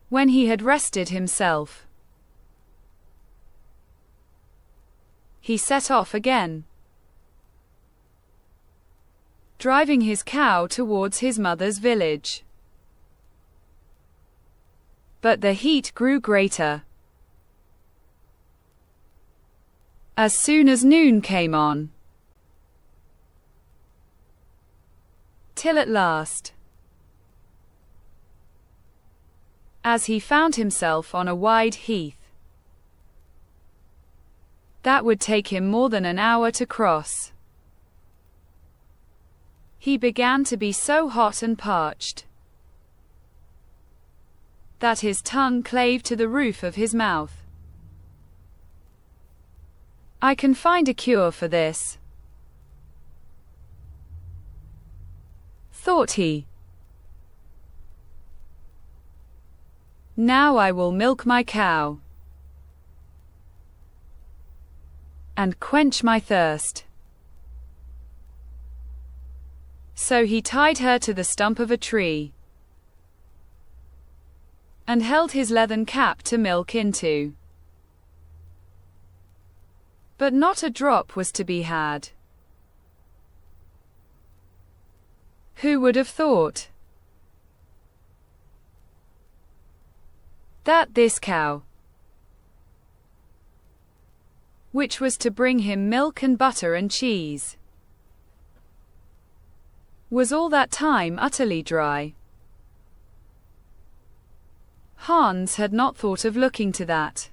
When he had rested himself, he set off again, driving his cow towards his mother's village. But the heat grew greater. As soon as noon came on, till at last, as he found himself on a wide heath that would take him more than an hour to cross, he began to be so hot and parched that his tongue clave to the roof of his mouth. I can find a cure for this, thought he. Now I will milk my cow and quench my thirst. So he tied her to the stump of a tree and held his leathern cap to milk into. But not a drop was to be had. Who would have thought that this cow, which was to bring him milk and butter and cheese, was all that time utterly dry? Hans had not thought of looking to that.